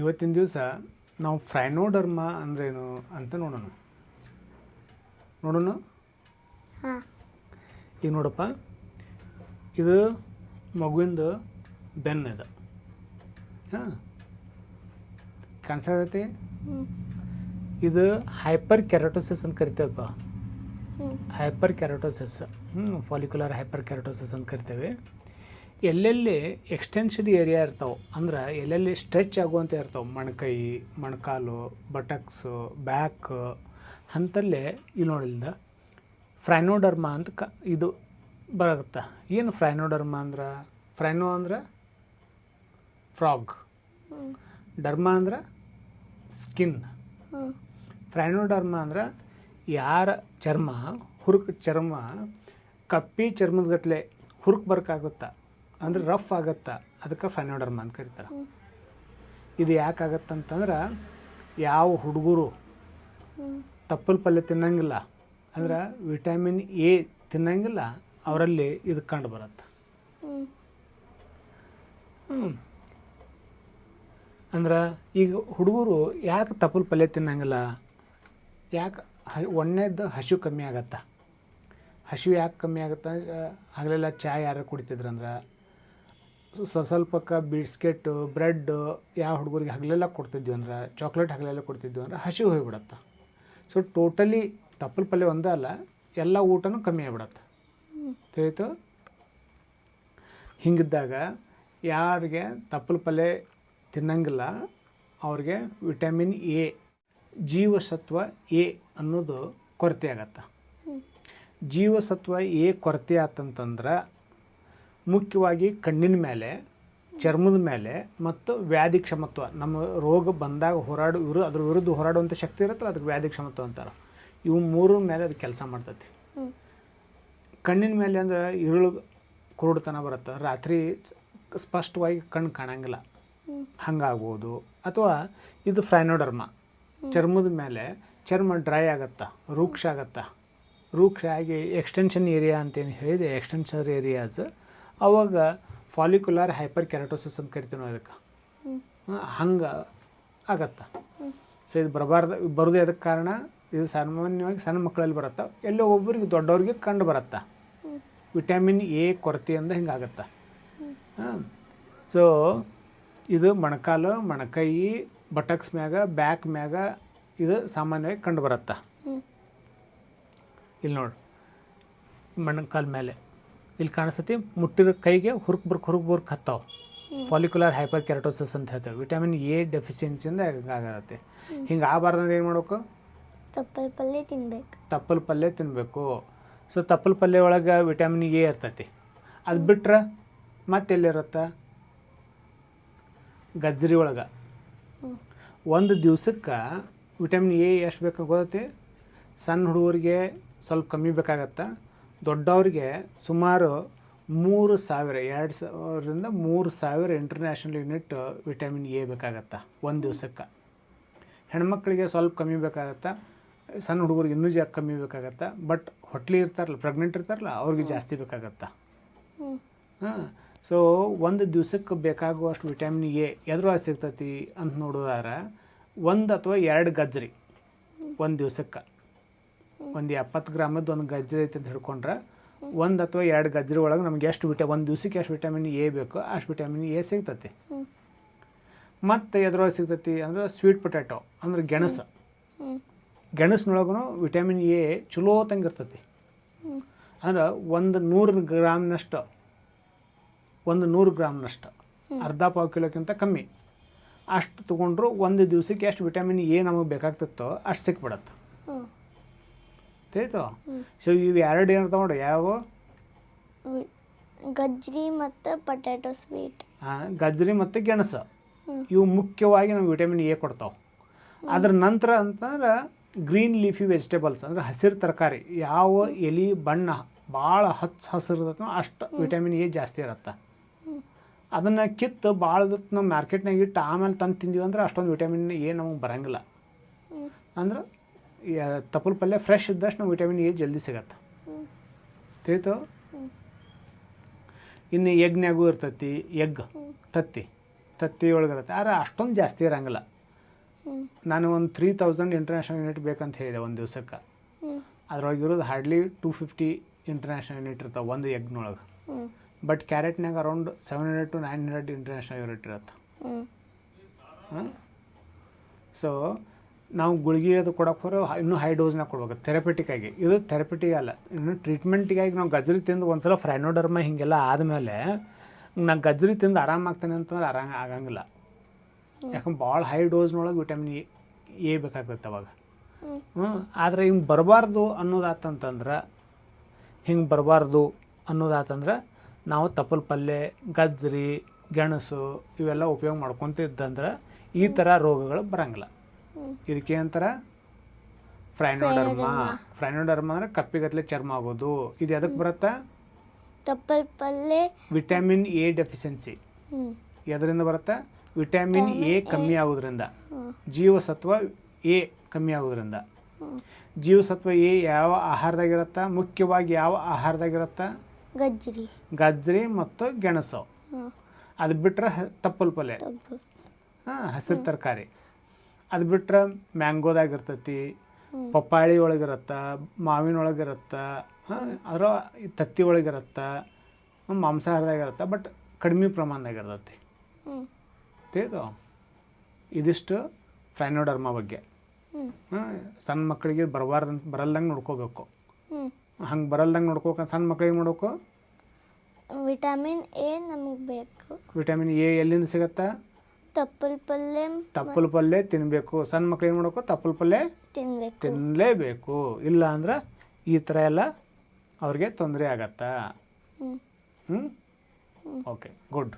ಇವತ್ತಿನ ದಿವಸ ನಾವು ಫ್ರೈನೋಡರ್ಮ ಅಂದ್ರೇನು ಅಂತ ನೋಡೋಣ. ಹಾಂ ಈಗ ನೋಡಪ್ಪ, ಇದು ಮಗುವಿಂದು ಬೆನ್ನು ಇದು. ಹಾಂ, ಕಾಣಿಸ್ತೈತಿ. ಇದು ಹೈಪರ್ ಕೆರಟೋಸಿಸ್ ಅಂತ ಕರಿತೇವಪ್ಪ. ಹೈಪರ್ ಕೆರಟೋಸಿಸ್, ಫಾಲಿಕ್ಯುಲರ್ ಹೈಪರ್ ಕೆರಟೋಸಿಸ್ ಅಂತ ಕರಿತೇವೆ. ಎಲ್ಲೆಲ್ಲಿ ಎಕ್ಸ್ಟೆನ್ಷನ್ ಏರಿಯಾ ಇರ್ತಾವೆ, ಅಂದ್ರೆ ಎಲ್ಲೆಲ್ಲಿ ಸ್ಟ್ರೆಚ್ ಆಗುವಂಥ ಇರ್ತಾವೆ, ಮೊಣಕೈ, ಮೊಣಕಾಲು, ಬಟಕ್ಸು, ಬ್ಯಾಕ್, ಅಂಥಲ್ಲೇ ಇಲ್ಲಿ ನೋಡಿಲ್ದ ಫ್ರೈನೋಡರ್ಮ ಅಂತ ಇದು ಬರುತ್ತೆ. ಏನು ಫ್ರೈನೋಡರ್ಮ ಅಂದ್ರೆ? ಫ್ರೈನೋ ಅಂದ್ರೆ ಫ್ರಾಗ್, ಡರ್ಮ ಅಂದ್ರೆ ಸ್ಕಿನ್. ಫ್ರೈನೋಡರ್ಮ ಅಂದ್ರೆ ಯಾರ ಚರ್ಮ ಹುರುಕು ಚರ್ಮ ಕಪ್ಪಿ ಚರ್ಮದ ಗತ್ಲೆ ಹುರುಕು ಬರೋಕ್ಕಾಗುತ್ತಾ, ಅಂದ್ರೆ ರಫ್ ಆಗುತ್ತಾ, ಅದಕ್ಕೆ ಫ್ರೈನೋಡರ್ಮ ಅಂತ ಕರೀತಾರೆ. ಇದು ಯಾಕಾಗತ್ತಂತಂದ್ರೆ ಯಾವ ಹುಡುಗರು ತಪ್ಪಲು ಪಲ್ಯ ತಿನ್ನಂಗಿಲ್ಲ, ಅಂದ್ರೆ ವಿಟಮಿನ್ ಎ ತಿನ್ನಂಗಿಲ್ಲ, ಅವರಲ್ಲಿ ಇದು ಕಂಡು ಬರುತ್ತೆ. ಅಂದ್ರೆ ಈಗ ಹುಡುಗರು ಯಾಕೆ ತಪ್ಪಲು ಪಲ್ಯ ತಿನ್ನಂಗಿಲ್ಲ? ಯಾಕೆ? ಒಂದನೇದ್ದು ಹಸಿವು ಕಮ್ಮಿ ಆಗತ್ತಾ. ಹಸಿವು ಯಾಕೆ ಕಮ್ಮಿ ಆಗುತ್ತೆ? ಹಗಲೆಲ್ಲ ಚಾಯ್ ಯಾರು ಕುಡಿತಿದ್ರಂದ್ರೆ, ಸ್ವಲ್ಪಕ್ಕೆ ಬಿಸ್ಕೆಟು, ಬ್ರೆಡ್ಡು ಯಾವ ಹುಡುಗರಿಗೆ ಹಗಲೆಲ್ಲ ಕೊಡ್ತಿದ್ವಿ ಅಂದ್ರೆ, ಚಾಕ್ಲೇಟ್ ಹಗಲೆಲ್ಲ ಕೊಡ್ತಿದ್ವಿ ಅಂದ್ರೆ ಹಸಿವು ಹೋಗಿಬಿಡತ್ತೆ. ಸೊ ಟೋಟಲಿ ತಪ್ಪಲು ಪಲ್ಯ ಒಂದೇ ಅಲ್ಲ, ಎಲ್ಲ ಊಟನೂ ಕಮ್ಮಿ ಆಗಿಬಿಡತ್ತೆ. ತಿಳಿತು? ಹಿಂಗಿದ್ದಾಗ ಯಾರಿಗೆ ತಪ್ಪಲು ಪಲ್ಯ ತಿನ್ನಂಗಿಲ್ಲ ಅವ್ರಿಗೆ ವಿಟಮಿನ್ ಎ, ಜೀವಸತ್ವ ಎ ಅನ್ನೋದು ಕೊರತೆ ಆಗತ್ತೆ. ಜೀವಸತ್ವ ಎ ಕೊರತೆ ಆತಂತಂದ್ರೆ ಮುಖ್ಯವಾಗಿ ಕಣ್ಣಿನ ಮೇಲೆ, ಚರ್ಮದ ಮೇಲೆ ಮತ್ತು ವ್ಯಾಧಿ ಕ್ಷಮತ್ವ, ನಮ್ಮ ರೋಗ ಬಂದಾಗ ಅದ್ರ ವಿರುದ್ಧ ಹೋರಾಡುವಂಥ ಶಕ್ತಿ ಇರುತ್ತಲ್ಲ, ಅದಕ್ಕೆ ವ್ಯಾಧಿ ಕ್ಷಮತ್ವ ಅಂತಾರೆ. ಇವು ಮೂರ ಮೇಲೆ ಅದು ಕೆಲಸ ಮಾಡ್ತೈತಿ. ಕಣ್ಣಿನ ಮೇಲೆ ಅಂದ್ರೆ ಇರುಳು ಕುರುಡುತನ ಬರುತ್ತೆ, ರಾತ್ರಿ ಸ್ಪಷ್ಟವಾಗಿ ಕಣ್ಣು ಕಾಣಂಗಿಲ್ಲ, ಹಂಗಾಗ್ಬೋದು. ಅಥವಾ ಇದು ಫ್ರೈನೋಡರ್ಮ, ಚರ್ಮದ ಮೇಲೆ ಚರ್ಮ ಡ್ರೈ ಆಗತ್ತಾ, ರೂಕ್ಷ ಆಗತ್ತಾ. ರೂಕ್ಷ ಆಗಿ ಎಕ್ಸ್ಟೆನ್ಷನ್ ಏರಿಯಾ ಅಂತೇನು ಹೇಳಿದೆ, ಎಕ್ಸ್ಟೆನ್ಷನ್ ಏರಿಯಾಸ್, ಅವಾಗ ಫಾಲಿಕ್ಯುಲರ್ ಹೈಪರ್ ಕೆರಟೋಸಿಸ್ ಅಂತ ಕರಿತೀವಿ ನಾವು ಅದಕ್ಕೆ. ಹಂಗೆ ಆಗತ್ತೆ. ಸೊ ಇದು ಬರೋದು ಅದಕ್ಕೆ ಕಾರಣ, ಇದು ಸಾಮಾನ್ಯವಾಗಿ ಸಣ್ಣ ಮಕ್ಕಳಲ್ಲಿ ಬರುತ್ತೆ, ಎಲ್ಲೋ ಒಬ್ಬರಿಗೆ ದೊಡ್ಡವ್ರಿಗೆ ಕಂಡು ಬರುತ್ತೆ. ವಿಟಮಿನ್ ಎ ಕೊರತೆಯಿಂದ ಹಿಂಗಾಗತ್ತೆ. ಹಾಂ, ಸೊ ಇದು ಮೊಣಕಾಲು, ಮೊಣಕೈ, ಬಟಕ್ಸ್ ಮ್ಯಾಗ, ಬ್ಯಾಕ್ ಮ್ಯಾಗ ಇದು ಸಾಮಾನ್ಯವಾಗಿ ಕಂಡು ಬರುತ್ತೆ. ಇಲ್ಲಿ ನೋಡಿ, ಮೊಣಕಾಲು ಮೇಲೆ ಇಲ್ಲಿ ಕಾಣಿಸ್ತೈತಿ, ಮುಟ್ಟಿರೋ ಕೈಗೆ ಹುರುಕು ಬರ್ಕ್ ಹತ್ತಾವೆ. ಫಾಲಿಕ್ಯುಲರ್ ಹೈಪರ್ ಕೆರಟೋಸಿಸ್ ಅಂತ ಹೇಳ್ತೇವೆ. ವಿಟಮಿನ್ ಎ ಡೆಫಿಷಿಯನ್ಸಿಯಿಂದ ಆಗತ್ತೆ. ಹಿಂಗೆ ಆಗಬಾರ್ದಂದ್ರೆ ಏನು ಮಾಡಬೇಕು? ತಪ್ಪಲು ಪಲ್ಯ ತಿನ್ನಬೇಕು. ಸೊ ತಪ್ಪಲು ಪಲ್ಯ ಒಳಗೆ ವಿಟಮಿನ್ ಎ ಇರ್ತೈತಿ. ಅದು ಬಿಟ್ರೆ ಮತ್ತೆಲ್ಲಿರುತ್ತೆ? ಗಜ್ಜರಿ ಒಳಗೆ. ಒಂದು ದಿವ್ಸಕ್ಕೆ ವಿಟಮಿನ್ ಎ ಎಷ್ಟು ಬೇಕು ಗೊತ್ತೈತಿ? ಸಣ್ಣ ಹುಡುಗರಿಗೆ ಸ್ವಲ್ಪ ಕಮ್ಮಿ ಬೇಕಾಗತ್ತೆ, ದೊಡ್ಡವ್ರಿಗೆ ಸುಮಾರು 3000, 2000ರಿಂದ 3000 ಇಂಟರ್ನ್ಯಾಷನಲ್ ಯೂನಿಟ್ ವಿಟಮಿನ್ ಎ ಬೇಕಾಗತ್ತೆ ಒಂದು ದಿವ್ಸಕ್ಕೆ. ಹೆಣ್ಮಕ್ಳಿಗೆ ಸ್ವಲ್ಪ ಕಮ್ಮಿ ಬೇಕಾಗತ್ತೆ, ಸಣ್ಣ ಹುಡುಗರಿಗೆ ಇನ್ನೂ ಕಮ್ಮಿ ಬೇಕಾಗತ್ತೆ. ಬಟ್ ಹೊಟ್ಲಿ ಇರ್ತಾರಲ್ಲ, ಪ್ರೆಗ್ನೆಂಟ್ ಇರ್ತಾರಲ್ಲ, ಅವ್ರಿಗೆ ಜಾಸ್ತಿ ಬೇಕಾಗತ್ತೆ. ಹಾಂ, ಸೊ ಒಂದು ದಿವ್ಸಕ್ಕೆ ಬೇಕಾಗುವಷ್ಟು ವಿಟಮಿನ್ ಎ ಎದ್ರೊಳಗೆ ಸಿಗ್ತೈತಿ ಅಂತ ನೋಡೋದಾದ್ರೆ 1 ಅಥವಾ 2 ಗಜ್ಜರಿ ಒಂದು ದಿವ್ಸಕ್ಕೆ. ಒಂದು 70 ಗ್ರಾಮದ್ದು ಒಂದು ಗಜ್ಜರಿ ಐತೆ ಅಂತ ಹಿಡ್ಕೊಂಡ್ರೆ 1 ಅಥವಾ 2 ಗಜ್ಜರಿ ಒಳಗೆ ನಮ್ಗೆ ಎಷ್ಟು ಒಂದು ದಿವ್ಸಕ್ಕೆ ಎಷ್ಟು ವಿಟಮಿನ್ ಎ ಬೇಕು ಅಷ್ಟು ವಿಟಮಿನ್ ಎ ಸಿಗ್ತೈತಿ. ಮತ್ತು ಎದ್ರೊಳಗೆ ಸಿಗ್ತೈತಿ ಅಂದ್ರೆ ಸ್ವೀಟ್ ಪೊಟ್ಯಾಟೊ ಅಂದ್ರೆ ಗೆಣಸು. ಗೆಣಸಿನೊಳಗೂ ವಿಟಮಿನ್ ಎ ಚಲೋ ತಂಗಿರ್ತೈತಿ. ಅಂದ್ರೆ 100 ಗ್ರಾಮ್ನಷ್ಟು, 100 ಗ್ರಾಮ್ನಷ್ಟು, ಅರ್ಧ ಪಾವು ಕಿಲೋಕ್ಕಿಂತ ಕಮ್ಮಿ ಅಷ್ಟು ತೊಗೊಂಡ್ರು ಒಂದು ದಿವ್ಸಕ್ಕೆ ಎಷ್ಟು ವಿಟಮಿನ್ ಎ ನಮಗೆ ಬೇಕಾಗ್ತಿತ್ತೋ ಅಷ್ಟು ಸಿಕ್ಬಿಡತ್ತೆ. ತಿಳಿತು? ಸೊ ಇವು ಎರಡು ಏನಿರ್ತಾವೆ ನೋಡಿ, ಯಾವ? ಗಜ್ರಿ ಮತ್ತು ಪೊಟ್ಯಾಟೊ ಸ್ವೀಟ್. ಗಜ್ರಿ ಮತ್ತು ಗೆಣಸು ಇವು ಮುಖ್ಯವಾಗಿ ನಮ್ಗೆ ವಿಟಮಿನ್ ಎ ಕೊಡ್ತಾವೆ. ಅದ್ರ ನಂತರ ಅಂತಂದ್ರೆ ಗ್ರೀನ್ ಲೀಫಿ ವೆಜಿಟೇಬಲ್ಸ್ ಅಂದರೆ ಹಸಿರು ತರಕಾರಿ, ಯಾವ ಎಲೆ ಬಣ್ಣ ಭಾಳ ಹಸಿರು ಇರ್ತೈತೋ ಅಷ್ಟು ವಿಟಮಿನ್ ಎ ಜಾಸ್ತಿ ಇರುತ್ತೆ. ಅದನ್ನು ಕಿತ್ತು ಭಾಳ ನಾವು ಮಾರ್ಕೆಟ್ನಾಗ ಇಟ್ಟು ಆಮೇಲೆ ತಂದು ತಿಂದೀವಿ ಅಂದ್ರೆ ಅಷ್ಟೊಂದು ವಿಟಮಿನ್ ಎ ನಮಗೆ ಬರೋಂಗಿಲ್ಲ. ಅಂದ್ರೆ ತಪ್ಪಲು ಪಲ್ಯ ಫ್ರೆಶ್ ಇದ್ದಷ್ಟು ನಾವು ವಿಟಮಿನ್ ಎ ಜಲ್ದಿ ಸಿಗತ್ತೆ. ತಿಳಿತು? ಇನ್ನು ಎಗ್ನ್ಯಾಗೂ ಇರ್ತೈತಿ, ಎಗ್ ತತ್ತಿ ತತ್ತಿ ಒಳಗಿರುತ್ತೆ ಆದರೆ ಅಷ್ಟೊಂದು ಜಾಸ್ತಿ ಇರೋಂಗಿಲ್ಲ. ನಾನು ಒಂದು 3000 ಇಂಟರ್ನ್ಯಾಷನಲ್ ಯೂನಿಟ್ ಬೇಕಂತ ಹೇಳಿದೆ ಒಂದು ದಿವ್ಸಕ್ಕೆ. ಅದ್ರೊಳಗಿರೋದು ಹಾರ್ಡ್ಲಿ 250 ಇಂಟರ್ನ್ಯಾಷನಲ್ ಯೂನಿಟ್ ಇರ್ತಾವೆ ಒಂದು ಎಗ್ನೊಳಗೆ. ಬಟ್ ಕ್ಯಾರೆಟ್ನಾಗ ಅರೌಂಡ್ 700 to 900 ಇಂಟರ್ನ್ಯಾಷನಲ್ ಯೂನಿಟ್ ಇರುತ್ತೆ. ಸೊ ನಾವು ಗುಳಿಗೆ ಅದು ಕೊಡೋಕೆ ಹೊರ ಇನ್ನೂ ಹೈ ಡೋಸ್ನಾಗ ಕೊಡ್ಬೇಕು ಥೆರಪಿಟಿಕ್ಕಾಗಿ. ಇದು ಥೆರಪಿಟಿಕ್ ಅಲ್ಲ, ಇನ್ನು ಟ್ರೀಟ್ಮೆಂಟಿಗಾಗಿ ನಾವು ಗಜ್ರಿ ತಿಂದು ಒಂದು ಸಲ ಫ್ರೈನೋಡರ್ಮ ಹೀಗೆಲ್ಲ ಆದಮೇಲೆ ನಾನು ಗಜ್ರಿ ತಿಂದು ಆರಾಮಾಗ್ತಾನೆ ಅಂತಂದ್ರೆ ಆರಾಮ ಆಗಂಗಿಲ್ಲ. ಯಾಕಂದ್ರೆ ಭಾಳ ಹೈ ಡೋಸ್ನೊಳಗೆ ವಿಟಮಿನ್ ಎ ಬೇಕಾಗ್ತೈತೆ ಅವಾಗ. ಆದರೆ ಹಿಂಗೆ ಬರಬಾರ್ದು ಅನ್ನೋದಾತಂತಂದ್ರೆ ನಾವು ತಪ್ಪಲ ಪಲ್ಯ, ಗಜ್ರಿ, ಗೆಣಸು ಇವೆಲ್ಲ ಉಪಯೋಗ ಮಾಡ್ಕೊತಿದ್ದಂದ್ರೆ ಈ ಥರ ರೋಗಗಳು ಬರೋಂಗಿಲ್ಲ. ಇದಕ್ಕೆ ಅಂತಾರೆ ಫ್ರೈನೋಡರ್ಮ ಅಂದರೆ ಕಪ್ಪಿಗತ್ತಲೆ ಚರ್ಮ ಆಗೋದು. ಇದು ಎದಕ್ಕೆ ಬರುತ್ತಾ? ತಪ್ಪಲ್ ಪಲ್ಲೆ ವಿಟಮಿನ್ ಎ ಡೆಫಿಷಿಯನ್ಸಿ. ಎದರಿಂದ ಬರುತ್ತಾ? ವಿಟಮಿನ್ ಎ ಕಮ್ಮಿ ಆಗೋದ್ರಿಂದ, ಜೀವಸತ್ವ ಎ ಕಮ್ಮಿ ಆಗೋದ್ರಿಂದ. ಜೀವಸತ್ವ ಎ ಯಾವ ಆಹಾರದಾಗಿರುತ್ತಾ? ಮುಖ್ಯವಾಗಿ ಯಾವ ಆಹಾರದಾಗಿರುತ್ತಾ? ಗಜ್ರಿ ಮತ್ತು ಗೆಣಸು. ಅದು ಬಿಟ್ಟರೆ ತಪ್ಪಲ್ ಪಲ್ಯ, ಹಸಿರು ತರಕಾರಿ. ಅದು ಬಿಟ್ಟರೆ ಮ್ಯಾಂಗೋದಾಗಿರ್ತೈತಿ, ಪಪ್ಪಾಳಿ ಒಳಗಿರುತ್ತೆ, ಮಾವಿನ ಒಳಗಿರುತ್ತೆ, ಅದರ ತತ್ತಿ ಒಳಗಿರುತ್ತೆ, ಮಾಂಸಾಹಾರದಾಗಿರುತ್ತೆ. ಬಟ್ ಕಡಿಮೆ ಪ್ರಮಾಣದಾಗಿರ್ತೈತಿ. ತಿಳಿದು ಇದಿಷ್ಟು ಫ್ರೈನೋಡರ್ಮ ಬಗ್ಗೆ. ಸಣ್ಣ ಮಕ್ಕಳಿಗೆ ಬರಲ್ದಂಗೆ ನೋಡ್ಕೋಬೇಕು. ಹಂಗೆ ಬರಲ್ದಂಗೆ ನೋಡ್ಕೋಬೇಕಂದ್ರೆ ಸಣ್ಣ ಮಕ್ಕಳಿಗೆ ನೋಡ್ಬೇಕು. ವಿಟಮಿನ್ ಎ ನಮಗೆ ಬೇಕು. ವಿಟಮಿನ್ ಎ ಎಲ್ಲಿಂದ ಸಿಗುತ್ತಾ? ತಪ್ಪಲ ಪಲ್ಯ ತಿನ್ನಬೇಕು. ಸಣ್ಣ ಮಕ್ಳು ಏನು ಮಾಡಬೇಕು? ತಪ್ಪಲ ಪಲ್ಯ ತಿನ್ನಲೇಬೇಕು. ಇಲ್ಲ ಅಂದ್ರೆ ಈ ಥರ ಎಲ್ಲ ಅವ್ರಿಗೆ ತೊಂದರೆ ಆಗತ್ತಾ? Okay, good.